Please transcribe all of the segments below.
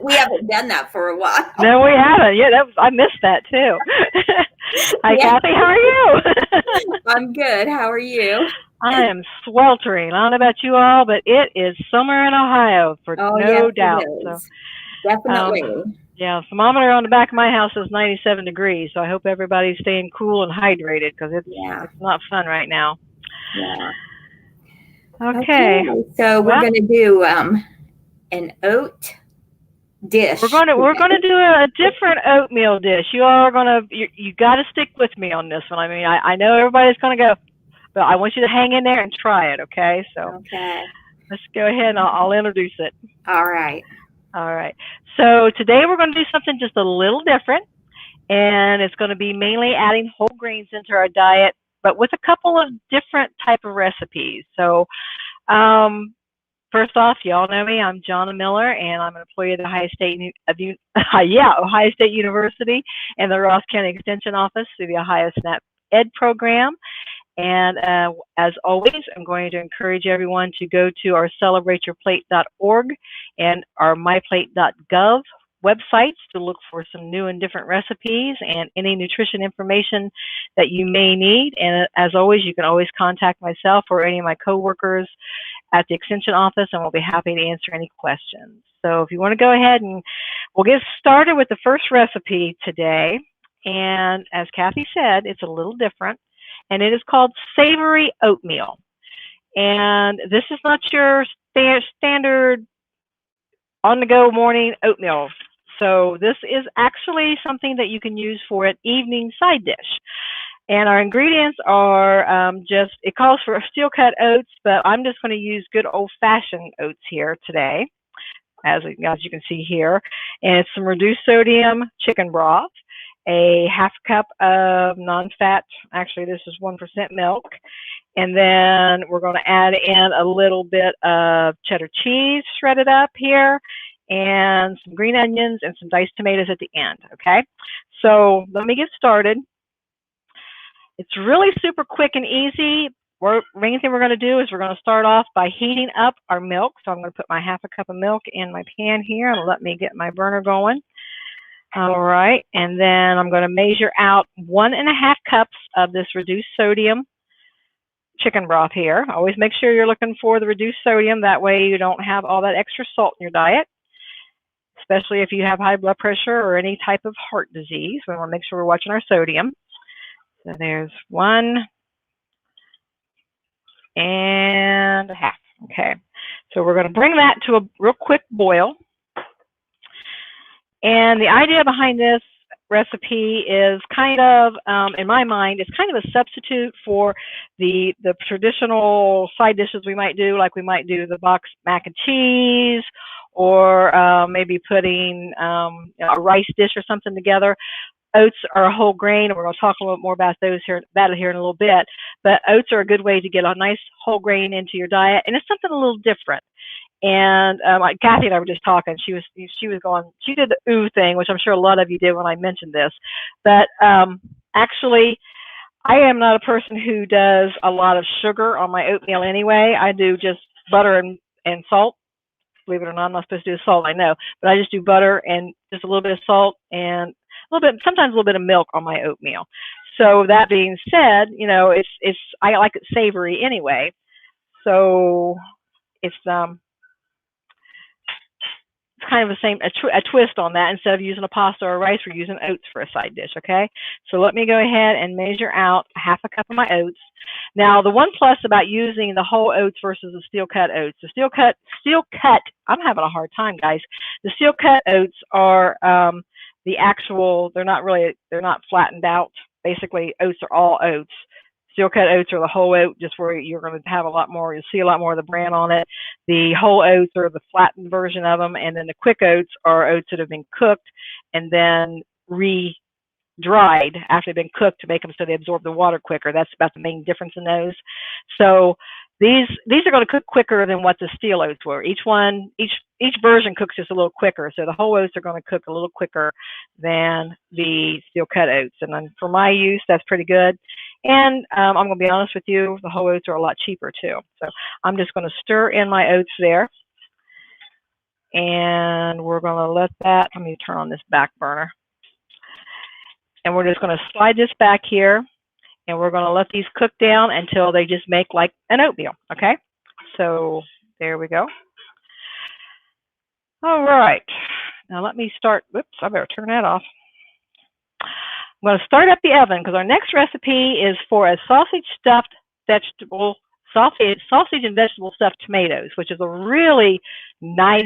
We haven't done that for a while. No, we haven't. Yeah, I missed that too. Hi, Kathy. How are you? I'm good. How are you? I am sweltering. I don't know about you all, but it is summer in Ohio for no doubt. It is. So, Definitely. yeah, thermometer on the back of my house is 97 degrees. So I hope everybody's staying cool and hydrated because it's not fun right now. Yeah. Okay. So we're going to do an oat dish. We're gonna do a different oatmeal dish. You all are gonna you got to stick with me on this one. I mean, I know everybody's gonna go, but I want you to hang in there and try it. Okay, so let's go ahead and I'll introduce it. All right. So today we're going to do something just a little different, and it's going to be mainly adding whole grains into our diet, but with a couple of different type of recipes. So first off, y'all know me. I'm Johnna Miller, and I'm an employee of the Ohio State University and the Ross County Extension Office through the Ohio SNAP Ed program. And as always, I'm going to encourage everyone to go to our celebrateyourplate.org and our myplate.gov websites to look for some new and different recipes and any nutrition information that you may need. And as always, you can always contact myself or any of my coworkers at the Extension office, and we'll be happy to answer any questions. So if you want to go ahead, and we'll get started with the first recipe today. And as Kathy said, it's a little different, and it is called Savory Oatmeal. And this is not your standard on-the-go morning oatmeal. So this is actually something that you can use for an evening side dish. And our ingredients are it calls for steel-cut oats, but I'm just going to use good old-fashioned oats here today, as you can see here. And it's some reduced sodium chicken broth, a half cup of non-fat, actually this is 1% milk, and then we're going to add in a little bit of cheddar cheese shredded up here, and some green onions and some diced tomatoes at the end, okay? So let me get started. It's really super quick and easy. The main thing we're going to do is we're going to start off by heating up our milk. So I'm going to put my half a cup of milk in my pan here and let me get my burner going. All right, and then I'm going to measure out 1.5 cups of this reduced sodium chicken broth here. Always make sure you're looking for the reduced sodium. That way you don't have all that extra salt in your diet, especially if you have high blood pressure or any type of heart disease. We want to make sure we're watching our sodium. So there's 1.5. Okay, so we're going to bring that to a real quick boil. And the idea behind this recipe is kind of, in my mind, it's kind of a substitute for the traditional side dishes we might do, like we might do the boxed mac and cheese, or maybe putting a rice dish or something together. Oats are a whole grain, and we're going to talk a little bit more about it here in a little bit. But oats are a good way to get a nice whole grain into your diet, and it's something a little different. And like Kathy and I were just talking, she was going, she did the ooh thing, which I'm sure a lot of you did when I mentioned this. But actually, I am not a person who does a lot of sugar on my oatmeal anyway. I do just butter and salt. Believe it or not, I'm not supposed to do salt, I know, but I just do butter and just a little bit of salt and sometimes a little bit of milk on my oatmeal. So that being said, I like it savory anyway. So it's kind of the same, a twist on that. Instead of using a pasta or rice, we're using oats for a side dish, okay? So let me go ahead and measure out 1/2 cup of my oats. Now, the one plus about using the whole oats versus the steel-cut oats, the steel cut, I'm having a hard time, guys. The steel-cut oats are they're not flattened out. Basically, oats are all oats. Steel-cut oats are the whole oat, just where you're going to have a lot more, you'll see a lot more of the bran on it. The whole oats are the flattened version of them, and then the quick oats are oats that have been cooked and then re-dried after they've been cooked to make them so they absorb the water quicker. That's about the main difference in those. So these are going to cook quicker than what the steel oats were. Each version cooks just a little quicker. So the whole oats are going to cook a little quicker than the steel-cut oats. And then for my use, that's pretty good. And I'm going to be honest with you, the whole oats are a lot cheaper too. So I'm just going to stir in my oats there. And we're going to let that, let me turn on this back burner. And we're just going to slide this back here, and we're going to let these cook down until they just make like an oatmeal, okay? So there we go. All right. Now let me start. Whoops, I better turn that off. I'm going to start up the oven because our next recipe is for a sausage stuffed vegetable, sausage and vegetable stuffed tomatoes, which is a really nice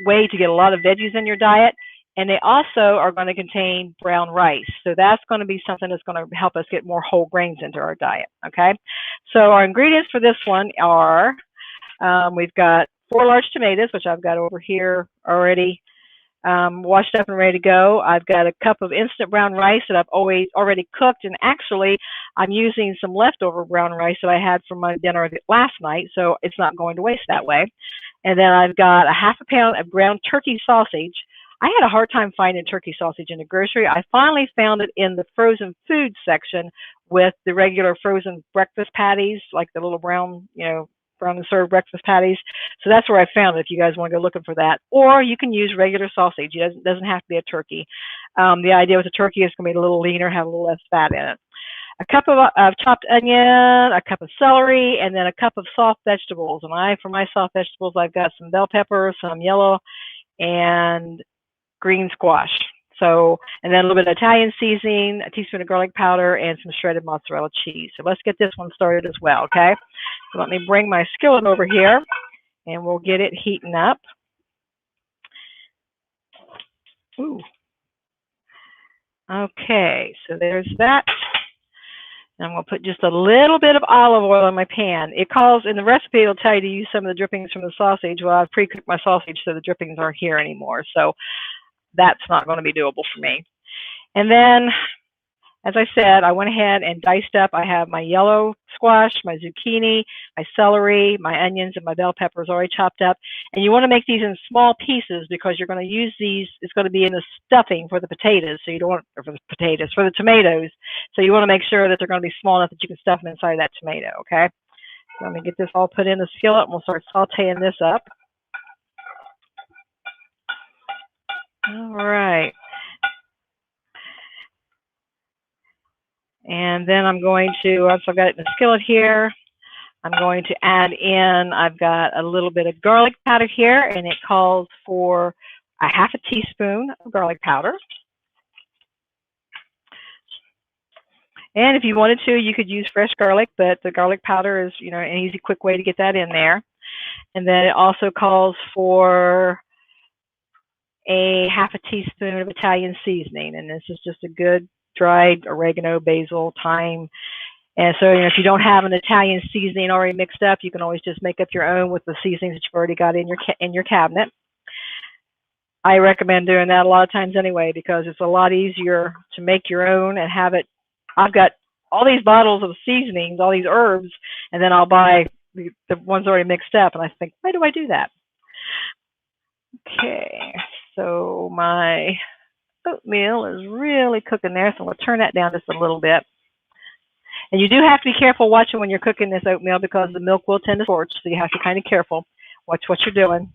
way to get a lot of veggies in your diet. And they also are going to contain brown rice. So that's going to be something that's going to help us get more whole grains into our diet, okay? So our ingredients for this one are, we've got 4 large tomatoes, which I've got over here already washed up and ready to go. I've got a cup of instant brown rice that I've already cooked, and actually I'm using some leftover brown rice that I had from my dinner last night, so it's not going to waste that way. And then I've got a ½ pound of ground turkey sausage. I had a hard time finding turkey sausage in the grocery. I finally found it in the frozen food section with the regular frozen breakfast patties, like the little brown, brown and served breakfast patties. So that's where I found it if you guys want to go looking for that. Or you can use regular sausage. It doesn't have to be a turkey. The idea with a turkey is going to be a little leaner, have a little less fat in it. A cup of chopped onion, a cup of celery, and then a cup of soft vegetables. And for my soft vegetables, I've got some bell pepper, some yellow, and green squash. So, and then a little bit of Italian seasoning, a teaspoon of garlic powder, and some shredded mozzarella cheese. So let's get this one started as well, okay? So let me bring my skillet over here, and we'll get it heating up. Ooh. Okay, so there's that. And I'm going to put just a little bit of olive oil in my pan. It calls, in the recipe, it'll tell you to use some of the drippings from the sausage. Well, I've pre-cooked my sausage, so the drippings aren't here anymore. So that's not going to be doable for me. And then, as I said, I went ahead and diced up. I have my yellow squash, my zucchini, my celery, my onions, and my bell peppers already chopped up. And you want to make these in small pieces because you're going to use these. It's going to be in the stuffing for the potatoes. So you don't want, or for the tomatoes. So you want to make sure that they're going to be small enough that you can stuff them inside that tomato, okay? So let me get this all put in the skillet, and we'll start sauteing this up. All right. And then I'm going to, once I've got it in the skillet here, I'm going to add in, I've got a little bit of garlic powder here, and it calls for a ½ teaspoon of garlic powder. And if you wanted to, you could use fresh garlic, but the garlic powder is, an easy, quick way to get that in there. And then it also calls for a ½ teaspoon of Italian seasoning, and this is just a good dried oregano, basil, thyme. And so, if you don't have an Italian seasoning already mixed up, you can always just make up your own with the seasonings that you've already got in your cabinet. I recommend doing that a lot of times anyway because it's a lot easier to make your own and have it. I've got all these bottles of seasonings, all these herbs, and then I'll buy the ones already mixed up, and I think, why do I do that? Okay, so my oatmeal is really cooking there, so we'll turn that down just a little bit. And you do have to be careful watching when you're cooking this oatmeal because the milk will tend to scorch, so you have to kind of careful. Watch what you're doing.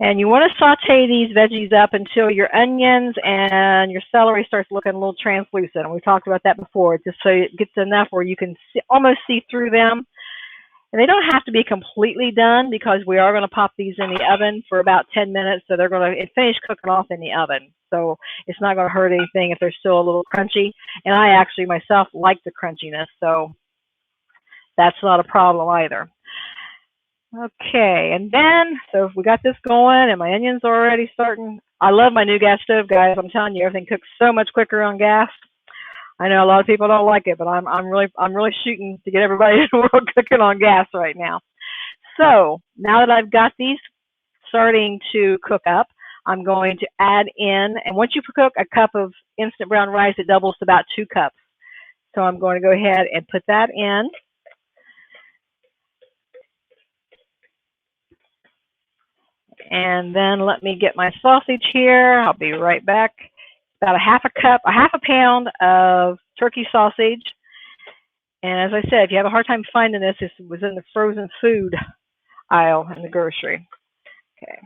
And you want to saute these veggies up until your onions and your celery starts looking a little translucent. And we talked about that before, just so it gets enough where you can almost see through them. And they don't have to be completely done because we are going to pop these in the oven for about 10 minutes. So they're going to finish cooking off in the oven. So it's not going to hurt anything if they're still a little crunchy. And I actually myself like the crunchiness, so that's not a problem either. Okay, and then, so if we got this going and my onions are already starting. I love my new gas stove, guys. I'm telling you, everything cooks so much quicker on gas. I know a lot of people don't like it, but I'm really shooting to get everybody in the world cooking on gas right now. So now that I've got these starting to cook up, I'm going to add in, and once you cook a cup of instant brown rice, it doubles to about 2 cups. So I'm going to go ahead and put that in. And then let me get my sausage here. I'll be right back. About a ½ pound of turkey sausage. And as I said, if you have a hard time finding this, this was in the frozen food aisle in the grocery. Okay,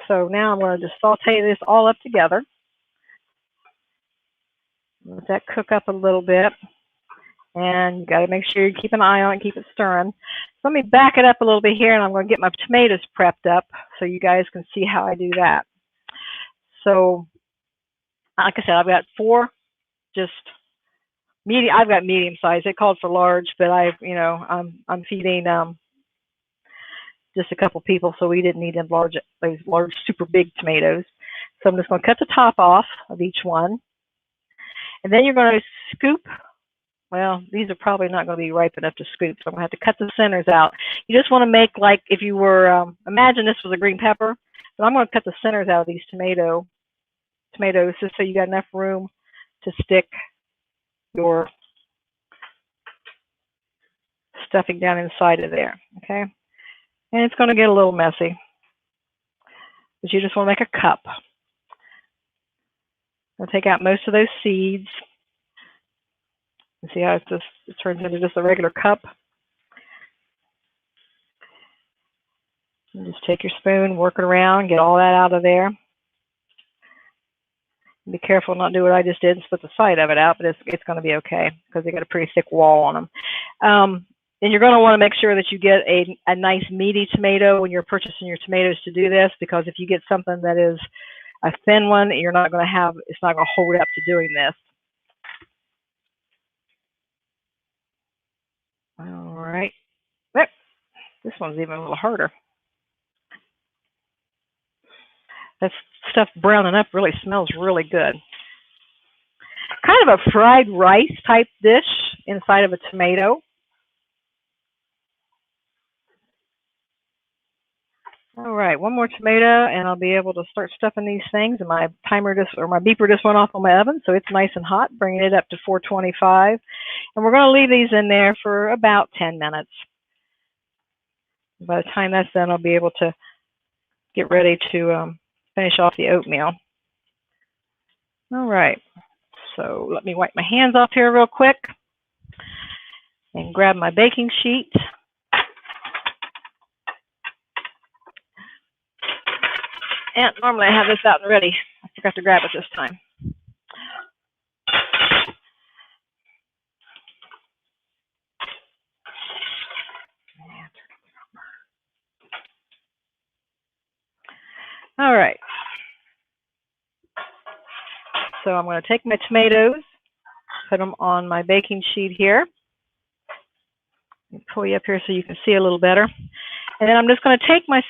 so now I'm going to just saute this all up together. Let that cook up a little bit. And you got to make sure you keep an eye on it, keep it stirring. So let me back it up a little bit here, and I'm going to get my tomatoes prepped up so you guys can see how I do that. So, like I said, I've got 4 just medium. I've got medium size. They called for large, but I'm feeding just a couple people, so we didn't need them those large, super big tomatoes. So I'm just going to cut the top off of each one, and then you're going to scoop. Well, these are probably not going to be ripe enough to scoop, so I'm going to have to cut the centers out. You just want to make like if you were, imagine this was a green pepper. So I'm going to cut the centers out of these tomatoes just so you got enough room to stick your stuffing down inside of there, okay? And it's going to get a little messy, but you just want to make a cup. I'll take out most of those seeds. See how it turns into just a regular cup. And just take your spoon, work it around, get all that out of there. Be careful not to do what I just did and split the side of it out, but it's going to be okay because they got a pretty thick wall on them. And you're going to want to make sure that you get a nice meaty tomato when you're purchasing your tomatoes to do this, because if you get something that is a thin one, you're not going to have, it's not going to hold up to doing this. All right. This one's even a little harder. That stuff browning up really smells really good. Kind of a fried rice type dish inside of a tomato. All right, one more tomato and I'll be able to start stuffing these things. And my timer my beeper just went off on my oven, so it's nice and hot, bringing it up to 425. And we're going to leave these in there for about 10 minutes. By the time that's done, I'll be able to get ready to finish off the oatmeal. All right, so let me wipe my hands off here real quick and grab my baking sheet. And normally I have this out and ready. I forgot to grab it this time. All right. So I'm going to take my tomatoes, put them on my baking sheet here. Pull you up here so you can see a little better. And then I'm just going to take my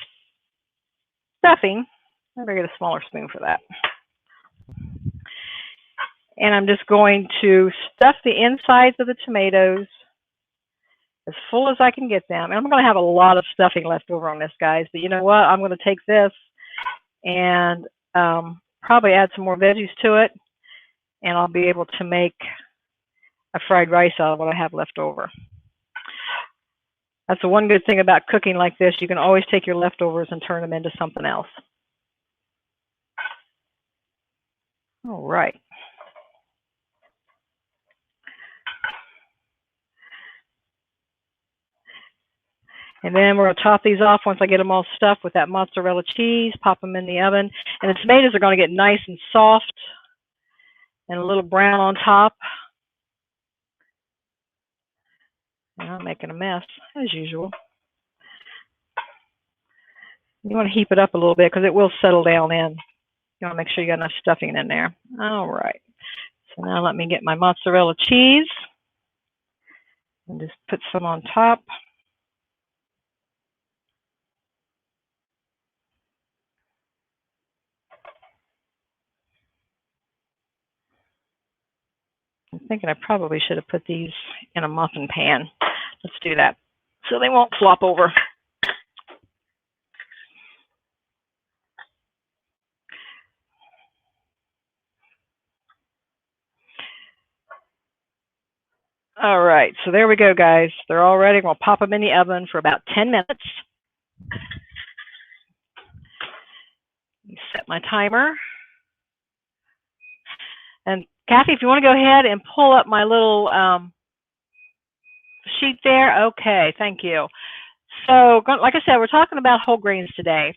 stuffing. I better get a smaller spoon for that. And I'm just going to stuff the insides of the tomatoes as full as I can get them. And I'm going to have a lot of stuffing left over on this, guys. But you know what? I'm going to take this and probably add some more veggies to it. And I'll be able to make a fried rice out of what I have left over. That's the one good thing about cooking like this. You can always take your leftovers and turn them into something else. All right. And then we're going to top these off once I get them all stuffed with that mozzarella cheese, pop them in the oven. And the tomatoes are going to get nice and soft and a little brown on top. And I'm making a mess, as usual. You want to heap it up a little bit because it will settle down in. You want to make sure you got enough stuffing in there. All right. So now let me get my mozzarella cheese and just put some on top. I'm thinking I probably should have put these in a muffin pan. Let's do that so they won't flop over. All right, so there we go, guys. They're all ready. We'll pop them in the oven for about 10 minutes. Set my timer. And Kathy, if you want to go ahead and pull up my little sheet there. Okay, thank you. So, like I said, we're talking about whole grains today.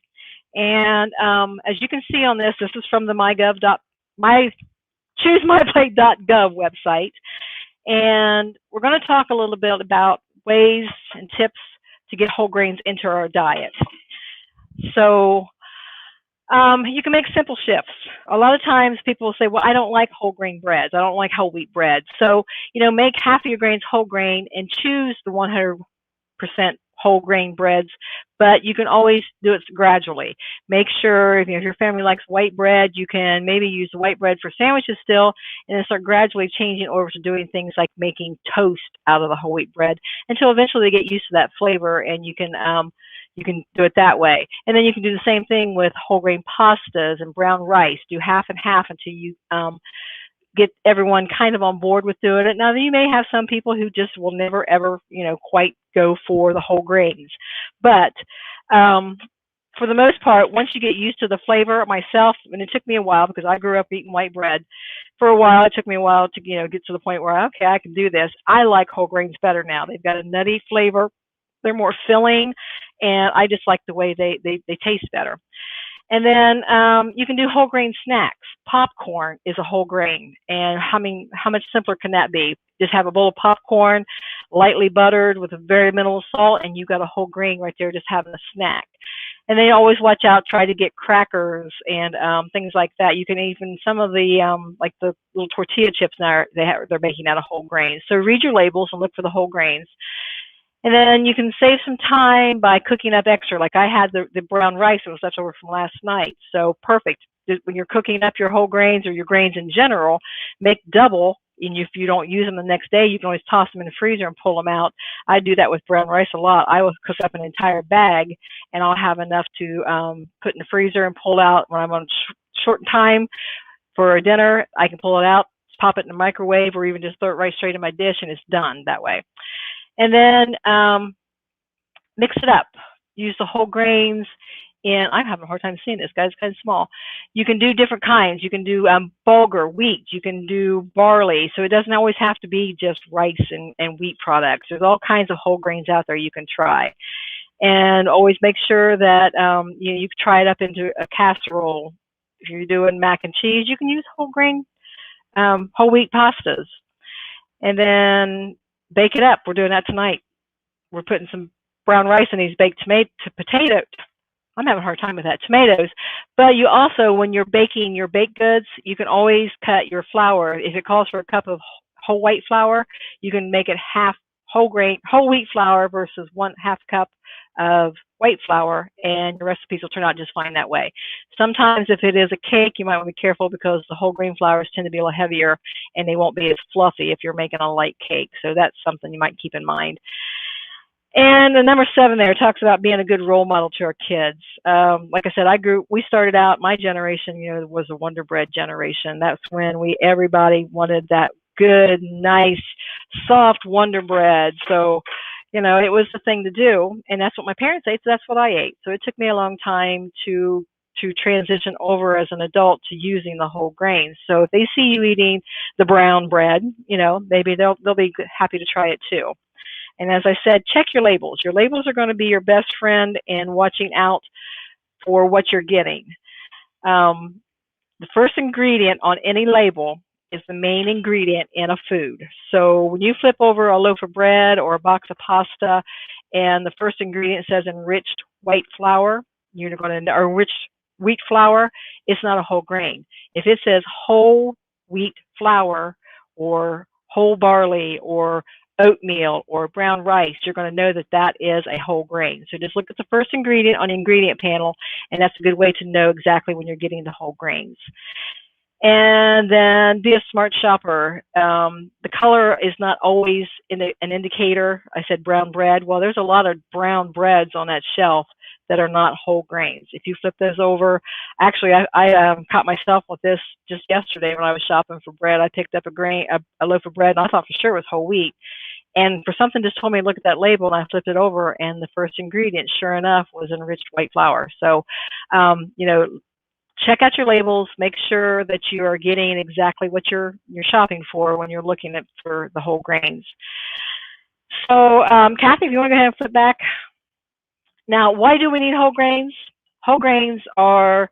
And as you can see on this, this is from the my choosemyplate.gov website. And we're going to talk a little bit about ways and tips to get whole grains into our diet. So you can make simple shifts. A lot of times people will say, well, I don't like whole grain breads. I don't like whole wheat bread. So, make half of your grains whole grain and choose the 100% whole grain breads, but you can always do it gradually. Make sure if your family likes white bread, you can maybe use the white bread for sandwiches still, and then start gradually changing over to doing things like making toast out of the whole wheat bread until eventually they get used to that flavor, and you can do it that way. And then you can do the same thing with whole grain pastas and brown rice. Do half and half until you get everyone kind of on board with doing it. Now, you may have some people who just will never, ever, quite go for the whole grains. But for the most part, once you get used to the flavor, myself, and it took me a while because I grew up eating white bread. For a while, it took me a while to, get to the point where, okay, I can do this. I like whole grains better now. They've got a nutty flavor. They're more filling, and I just like the way they taste better. And then you can do whole grain snacks. Popcorn is a whole grain, and how much simpler can that be? Just have a bowl of popcorn, lightly buttered with a very minimal salt, and you've got a whole grain right there just having a snack. And then always watch out, try to get crackers and things like that. You can even, some of the, like the little tortilla chips now, they're making out of whole grains. So read your labels and look for the whole grains. And then you can save some time by cooking up extra. Like I had the brown rice that was left over from last night. So perfect. When you're cooking up your whole grains or your grains in general, make double. And if you don't use them the next day, you can always toss them in the freezer and pull them out. I do that with brown rice a lot. I will cook up an entire bag, and I'll have enough to put in the freezer and pull out when I'm on short time for a dinner. I can pull it out, pop it in the microwave, or even just throw it right straight in my dish, and it's done that way. And then mix it up. Use the whole grains. And I'm having a hard time seeing this, guys. It's kind of small. You can do different kinds. You can do bulgur, wheat. You can do barley. So it doesn't always have to be just rice and wheat products. There's all kinds of whole grains out there you can try. And always make sure that you can try it up into a casserole. If you're doing mac and cheese, you can use whole grain, whole wheat pastas. And then bake it up. We're doing that tonight. We're putting some brown rice in these baked potatoes. I'm having a hard time with that. Tomatoes. But you also, when you're baking your baked goods, you can always cut your flour. If it calls for a cup of whole white flour, you can make it half whole wheat flour versus 1/2 cup of white flour, and your recipes will turn out just fine that way. Sometimes if it is a cake, you might want to be careful because the whole grain flours tend to be a little heavier, and they won't be as fluffy if you're making a light cake. So that's something you might keep in mind. And the number 7 there talks about being a good role model to our kids. Like I said, we started out, my generation, was a Wonder Bread generation. That's when everybody wanted that good, nice, soft Wonder Bread. So, it was the thing to do. And that's what my parents ate, so that's what I ate. So it took me a long time to transition over as an adult to using the whole grains. So if they see you eating the brown bread, maybe they'll be happy to try it too. And as I said, check your labels. Your labels are going to be your best friend in watching out for what you're getting. The first ingredient on any label is the main ingredient in a food. So when you flip over a loaf of bread or a box of pasta and the first ingredient says enriched white flour, you're going to, or enriched wheat flour, it's not a whole grain. If it says whole wheat flour or whole barley or oatmeal or brown rice, you're going to know that that is a whole grain. So just look at the first ingredient on the ingredient panel, and that's a good way to know exactly when you're getting the whole grains. And then be a smart shopper. The color is not always an indicator. I said brown bread. Well, there's a lot of brown breads on that shelf that are not whole grains. If you flip those over, actually, I caught myself with this just yesterday when I was shopping for bread. I picked up a loaf of bread, and I thought for sure it was whole wheat. And for something just told me to look at that label, and I flipped it over, and the first ingredient, sure enough, was enriched white flour. So, check out your labels. Make sure that you are getting exactly what you're shopping for when you're looking for the whole grains. So, Kathy, if you want to go ahead and flip back. Now, why do we need whole grains? Whole grains are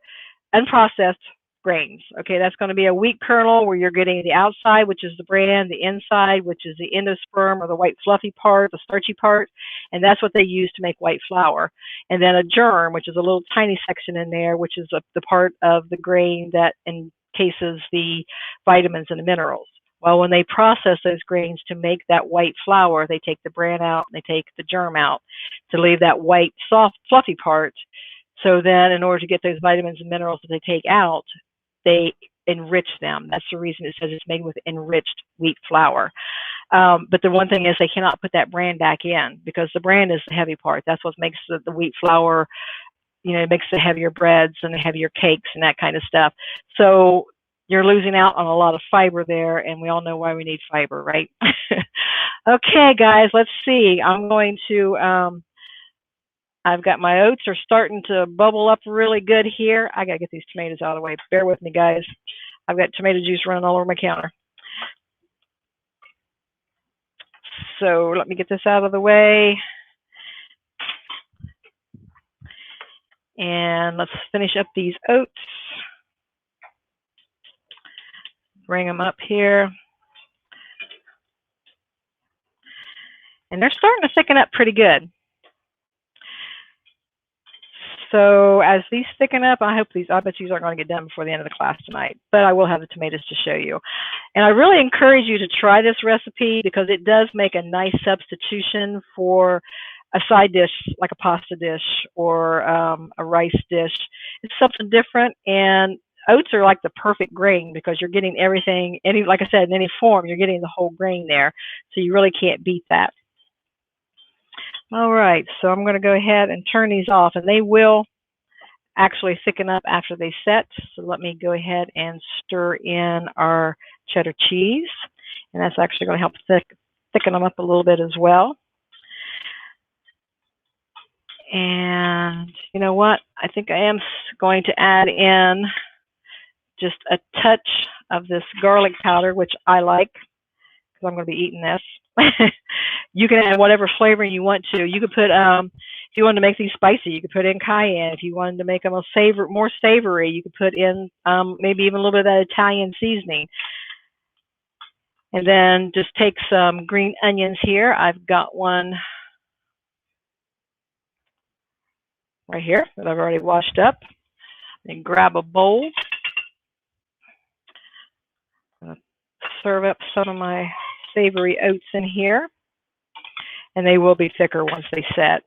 unprocessed grains. Okay, that's going to be a wheat kernel where you're getting the outside, which is the bran, the inside, which is the endosperm or the white fluffy part, the starchy part, and that's what they use to make white flour. And then a germ, which is a little tiny section in there, which is the part of the grain that encases the vitamins and the minerals. Well, when they process those grains to make that white flour, they take the bran out and they take the germ out to leave that white, soft, fluffy part. So then, in order to get those vitamins and minerals that they take out, they enrich them. That's the reason it says it's made with enriched wheat flour. But the one thing is they cannot put that bran back in because the bran is the heavy part. That's what makes the wheat flour, it makes the heavier breads and the heavier cakes and that kind of stuff. So you're losing out on a lot of fiber there, and we all know why we need fiber, right? Okay, guys, let's see. I'm going to I've got my oats are starting to bubble up really good here. I got to get these tomatoes out of the way. Bear with me, guys. I've got tomato juice running all over my counter. So let me get this out of the way. And let's finish up these oats. Bring them up here. And they're starting to thicken up pretty good. So as these thicken up, I bet these aren't going to get done before the end of the class tonight, but I will have the tomatoes to show you. And I really encourage you to try this recipe because it does make a nice substitution for a side dish like a pasta dish or a rice dish. It's something different, and oats are like the perfect grain because you're getting everything, like I said, in any form, you're getting the whole grain there, so you really can't beat that. All right, so I'm going to go ahead and turn these off, and they will actually thicken up after they set. So let me go ahead and stir in our cheddar cheese, and that's actually going to help thicken them up a little bit as well. And you know what? I think I am going to add in just a touch of this garlic powder, which I like because I'm going to be eating this. You can add whatever flavor you want to. You could put, if you wanted to make these spicy, you could put in cayenne. If you wanted to make them more savory, you could put in maybe even a little bit of that Italian seasoning. And then just take some green onions here. I've got one right here that I've already washed up. And grab a bowl. I'm going to serve up some of my savory oats in here. And they will be thicker once they set.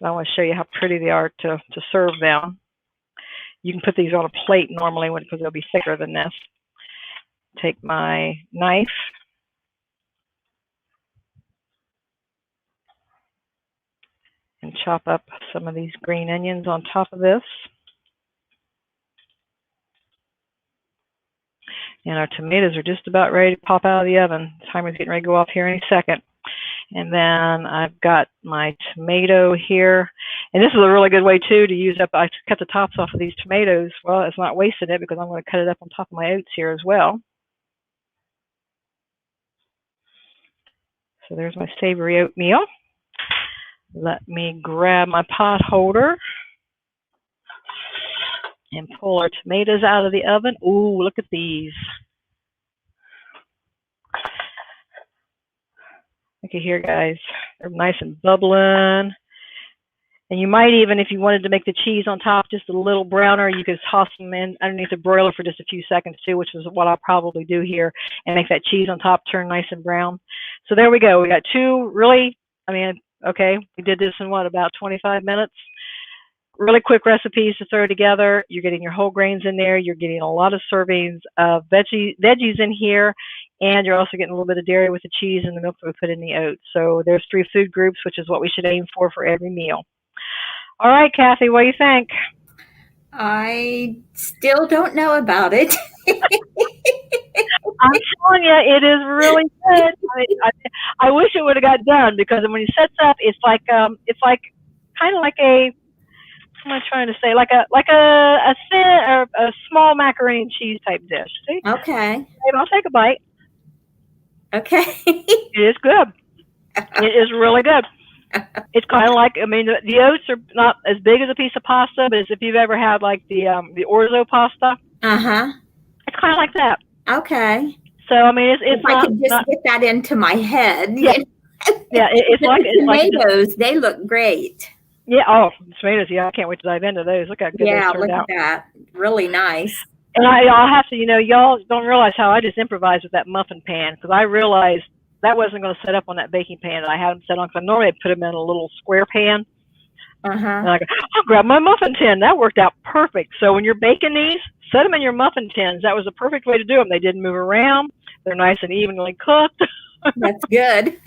But I want to show you how pretty they are to serve them. You can put these on a plate normally because they'll be thicker than this. Take my knife. And chop up some of these green onions on top of this. And our tomatoes are just about ready to pop out of the oven. The timer's getting ready to go off here any second. And then I've got my tomato here. And this is a really good way, too, to use up. I cut the tops off of these tomatoes. Well, it's not wasting it because I'm going to cut it up on top of my oats here as well. So there's my savory oatmeal. Let me grab my pot holder and pull our tomatoes out of the oven. Ooh, look at these. Look at here, guys. They're nice and bubbling. And you might even, if you wanted to make the cheese on top just a little browner, you could toss them in underneath the broiler for just a few seconds too, which is what I'll probably do here, and make that cheese on top turn nice and brown. So there we go. We got two really, okay, we did this in about 25 minutes. Really quick recipes to throw together. You're getting your whole grains in there. You're getting a lot of servings of veggies in here, and you're also getting a little bit of dairy with the cheese and the milk that we put in the oats. So there's 3 food groups, which is what we should aim for every meal. All right, Kathy, what do you think? I still don't know about it. I'm telling you, it is really good. I wish it would have got done because when it sets up, it's like kind of like a, what am I trying to say? Like a thin or a small macaroni and cheese type dish. See? Okay. Maybe I'll take a bite. Okay. It is good. It is really good. It's kind of like, I mean, the oats are not as big as a piece of pasta, but as if you've ever had like the orzo pasta. Uh-huh. It's kind of like that. Okay. So I mean, If it's I not, could just get that into my head. yeah, yeah. It's But like the just, tomatoes, they look great. yeah. Oh, tomatoes. Yeah, I can't wait to dive into those. Look how good those Yeah, turned look out. at that. Really nice. And I'll have to, y'all don't realize how I just improvised with that muffin pan, because I realized that wasn't going to set up on that baking pan that I had them set on, because I normally put them in a little square pan. Uh-huh. And I go, I'll grab my muffin tin. That worked out perfect. So when you're baking these, set them in your muffin tins. That was the perfect way to do them. They didn't move around. They're nice and evenly cooked. That's good.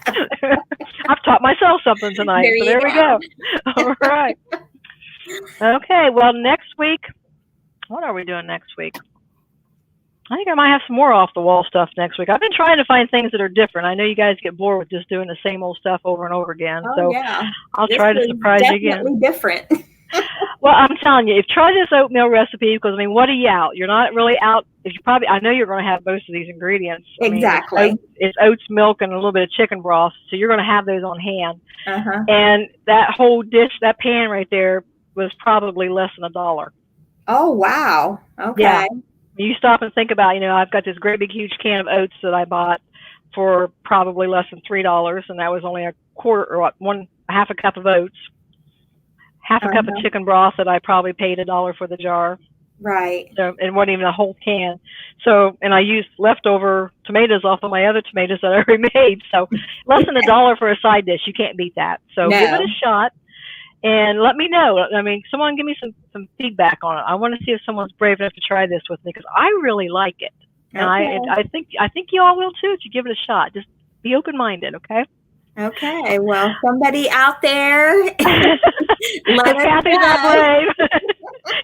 I've taught myself something tonight. There So you there we go. All right. Okay. Well, next week, what are we doing next week? I think I might have some more off the wall stuff next week. I've been trying to find things that are different. I know you guys get bored with just doing the same old stuff over and over again. Oh, so yeah. I'll try to surprise you again. Definitely different. Well, I'm telling you, try this oatmeal recipe, because I mean, what are you out? You're not really out. If you probably, I know you're going to have most of these ingredients. Exactly. I mean, it's oats, milk, and a little bit of chicken broth, so you're going to have those on hand. Uh-huh. And that whole dish, that pan right there, was probably less than $1. Oh, wow. Okay. Yeah. You stop and think about, I've got this great big huge can of oats that I bought for probably less than $3, and that was only a quarter or half a cup of oats, half a cup of chicken broth that I probably paid $1 for the jar. Right. So it wasn't even a whole can. So, and I used leftover tomatoes off of my other tomatoes that I already made. So less than $1 for a side dish. You can't beat that. So give it a shot. And let me know. I mean, someone give me some feedback on it. I want to see if someone's brave enough to try this with me, because I really like it, and I think you all will too if you give it a shot. Just be open-minded, okay? Okay. Well, somebody out there, let us Kathy's know. not brave.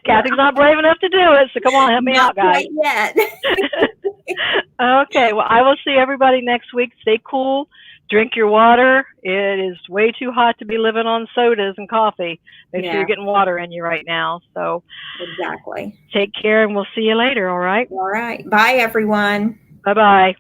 Kathy's not brave enough to do it, so come on, help me out, guys. Not quite yet. Okay. Well, I will see everybody next week. Stay cool. Drink your water. It is way too hot to be living on sodas and coffee. Make sure you're getting water in you right now. So exactly. Take care, and we'll see you later, all right? All right. Bye, everyone. Bye-bye.